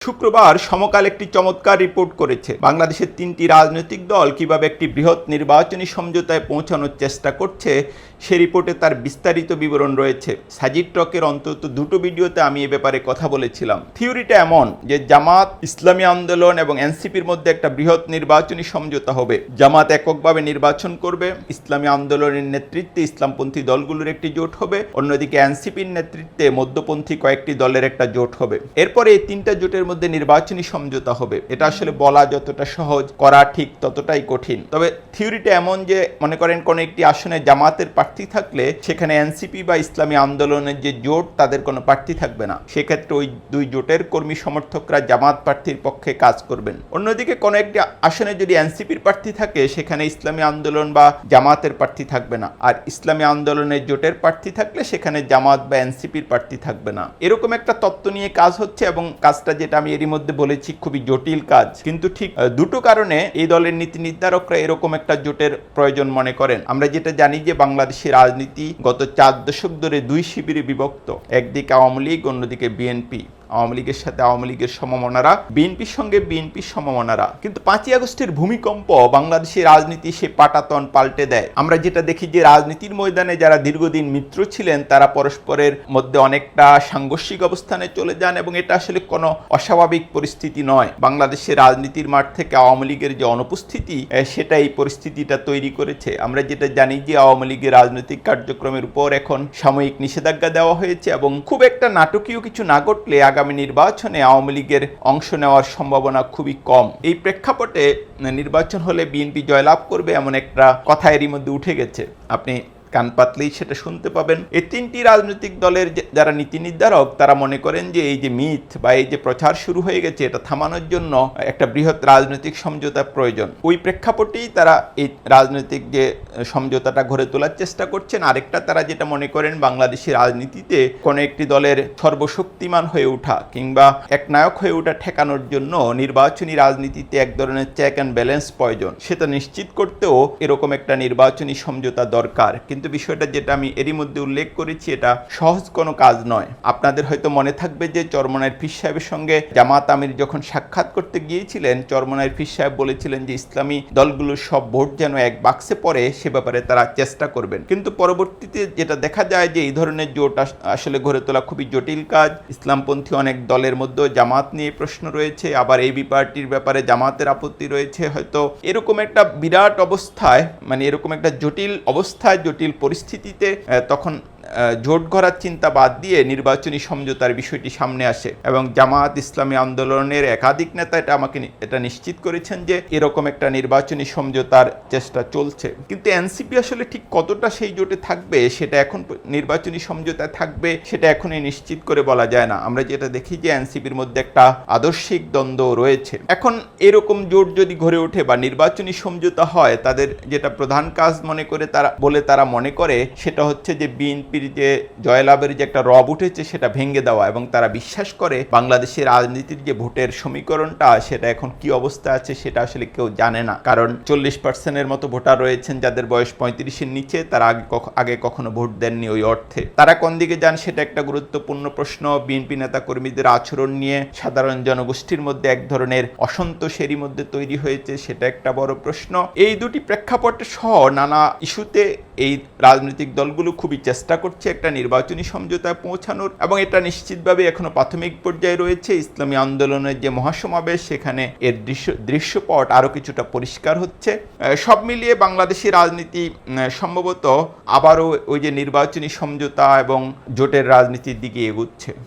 শুক্রবার সমকাল একটি চমৎকার রিপোর্ট করেছে বাংলাদেশের তিনটি রাজনৈতিক দল কিভাবে একটি বৃহৎ নির্বাচনী সমঝোতায় পৌঁছানোর চেষ্টা করছে। সে রিপোর্টে তার বিস্তারিত বিবরণ রয়েছে। সাজিদ টকের অন্তত দুটো ভিডিওতে আমি এ ব্যাপারে কথা বলেছিলাম। থিওরিটা এমন যে জামাত, ইসলামী আন্দোলন এবং এনসিপির মধ্যে একটা বৃহৎ নির্বাচনী সমঝোতা হবে। জামাত এককভাবে নির্বাচন করবে, ইসলামী আন্দোলনের নেতৃত্বে ইসলামপন্থী দলগুলোর একটি জোট হবে, অন্যদিকে এনসিপির নেতৃত্বে মধ্যপন্থী কয়েকটি দলের একটা জোট হবে। এরপরে এই তিনটা জোটের মধ্যে নির্বাচনী সমঝোতা হবে। এটা আসলে বলা যতটা সহজ, করা ঠিক ততটাই কঠিন। তবে থিওরিটা এমন যে মনে করেন কোনো একটি আসনে জামাতের প্রার্থী থাকলে সেখানে এনসিপি বা ইসলামী আন্দোলনের যে জোট তাদের কোনো প্রার্থী থাকবে না। সেক্ষেত্রে ওই দুই জোটের কর্মী সমর্থকরা জামাত প্রার্থীর পক্ষে কাজ করবেন। অন্যদিকে কোনো একটি আসনে যদি এনসিপির প্রার্থী থাকে সেখানে ইসলামী আন্দোলন বা জামাতের প্রার্থী থাকবে না। আর ইসলামী আন্দোলনের জোটের প্রার্থী থাকলে সেখানে জামাত বা এনসিপির প্রার্থী থাকবে না। এরকম একটা তত্ত্ব নিয়ে কাজ হচ্ছে এবং কাজটা যেটা আমি এরই মধ্যে বলেছি খুবই জটিল কাজ। কিন্তু ঠিক দুটো কারণে এই দলের নীতি নির্ধারকরা এরকম একটা জোটের প্রয়োজন মনে করেন। আমরা যেটা জানি যে বাংলাদেশের রাজনীতি গত 4 দশক ধরে দুই শিবিরে বিভক্ত। একদিকে আওয়ামী লীগ, অন্যদিকে বিএনপি। আওয়ামী লীগের সাথে আওয়ামী লীগের সমমনারা, বিএনপির সঙ্গে বিএনপির সমমনারা। কিন্তু 5ই আগস্টের ভূমিকম্প বাংলাদেশের রাজনীতি সে পাটাতন পাল্টে দেয়। আমরা যেটা দেখি যে রাজনীতির ময়দানে যারা দীর্ঘদিন মিত্র ছিলেন তারা পরস্পরের মধ্যে অনেকটা সাংঘর্ষিক অবস্থানে চলে যান এবং এটা আসলে কোনো অস্বাভাবিক পরিস্থিতি নয়। বাংলাদেশের রাজনীতির মাঠ থেকে আওয়ামী লীগের যে অনুপস্থিতি সেটা এই পরিস্থিতিটা তৈরি করেছে। আমরা যেটা জানি যে আওয়ামী লীগের রাজনৈতিক কার্যক্রমের উপর এখন সাময়িক নিষেধাজ্ঞা দেওয়া হয়েছে এবং খুব একটা নাটকীয় কিছু না ঘটলে আগামী নির্বাচনে আওয়ামী লীগের অংশ নেওয়ার সম্ভাবনা খুবই কম। এই প্রেক্ষাপটে নির্বাচন হলে বিএনপি জয়লাভ করবে এমন একটা কথা এরই মধ্যে উঠে গেছে। আপনি কান পাতলেই সেটা শুনতে পাবেন। এই তিনটি রাজনৈতিক দলের যারা নীতি নির্ধারক তারা মনে করেন যে এই যে মিথ বা এই যে প্রচার শুরু হয়ে গেছে এটা থামানোর জন্য একটা বৃহৎ রাজনৈতিক সমঝোতা প্রয়োজন। ওই প্রেক্ষাপটেই তারা এই রাজনৈতিক যে সমঝোতাটা গড়ে তোলার চেষ্টা করছেন। আরেকটা তারা যেটা মনে করেন বাংলাদেশের রাজনীতিতে কোনো একটি দলের সর্বশক্তিমান হয়ে ওঠা কিংবা একনায়ক হয়ে ওঠা ঠেকানোর জন্য নির্বাচনী রাজনীতিতে এক ধরনের চেক অ্যান্ড ব্যালেন্স প্রয়োজন। সেটা নিশ্চিত করতেও এরকম একটা নির্বাচনী সমঝোতা দরকার। কিন্তু বিষয়টা যেটা আমি এরই মধ্যে উল্লেখ করেছি এটা সহজ কোনো কাজ নয়। আপনাদের হয়তো মনে থাকবে যে চরমনায়ের পীর সাহেবের সঙ্গে জামাত আমির যখন সাক্ষাৎ করতে গিয়েছিলেন চরমনায়ের পীর সাহেব বলেছিলেন যে ইসলামী দলগুলোর সব ভোট যেন এক বাক্সে পড়ে সে ব্যাপারে তারা চেষ্টা করবেন। কিন্তু পরবর্তীতে যেটা দেখা যায় যে এই ধরনের জোট আসলে গড়ে তোলা খুবই জটিল কাজ। ইসলামপন্থী অনেক দলের মধ্যে জামাত নিয়ে প্রশ্ন রয়েছে, আবার এবি পার্টির ব্যাপারে জামাতের আপত্তি রয়েছে। হয়তো এরকম একটা বিরাট অবস্থায় মানে এরকম একটা জটিল অবস্থায় জটিল পরিস্থিতিতে তখন জোট গড়ার চিন্তা বাদ দিয়ে নির্বাচনী সমঝোতার বিষয়টি সামনে আসে এবং জামাত, ইসলামী আন্দোলনের একাধিক নেতা এটা নিশ্চিত করেছেন যে এরকম একটা নির্বাচনী সমঝোতার চেষ্টা চলছে। কিন্তু এনসিপি আসলে ঠিক কতটা সেই জোটে থাকবে সেটা এখন নির্বাচনী সমঝোতায় থাকবে সেটা এখনই নিশ্চিত করে বলা যায় না। আমরা যেটা দেখি যে এনসিপির মধ্যে একটা আদর্শিক দ্বন্দ্ব রয়েছে। এখন এরকম জোট যদি গড়ে ওঠে বা নির্বাচনী সমঝোতা হয় তাদের যেটা প্রধান কাজ মনে করে তারা মনে করে সেটা হচ্ছে যে বিএনপি যে জয়লাভের যে একটা রব উঠেছে সেটা ভেঙে দেওয়া এবং তারা বিশ্বাস করে বাংলাদেশের রাজনীতির যে ভোটের সমীকরণটা সেটা এখন কি অবস্থা আছে সেটা আসলে কেউ জানে না। কারণ 40% মতো ভোটার রয়েছেন যাদের বয়স 35-এর নিচে, তারা আগে কখনো ভোট দেননি। ওই অর্থে তারা কোন দিকে যান সেটা একটা গুরুত্বপূর্ণ প্রশ্ন। বিএনপি নেতা কর্মীদের আচরণ নিয়ে সাধারণ জনগোষ্ঠীর মধ্যে এক ধরনের অসন্তোষ এরই মধ্যে তৈরি হয়েছে, সেটা একটা বড় প্রশ্ন। এই দুটি প্রেক্ষাপট সহ নানা ইস্যুতে এই রাজনৈতিক দলগুলো খুবই চেষ্টা করছে একটা নির্বাচনী সমঝোতায় পৌঁছানোর এবং এটা নিশ্চিতভাবে এখনো প্রাথমিক পর্যায়ে রয়েছে। ইসলামী আন্দোলনের যে মহাসমাবেশ সেখানে এর দৃশ্যপট আরো কিছুটা পরিষ্কার হচ্ছে। সব মিলিয়ে বাংলাদেশের রাজনীতি সম্ভবত আবারও ওই যে নির্বাচনী সমঝোতা এবং জোটের রাজনীতির দিকে এগুচ্ছে।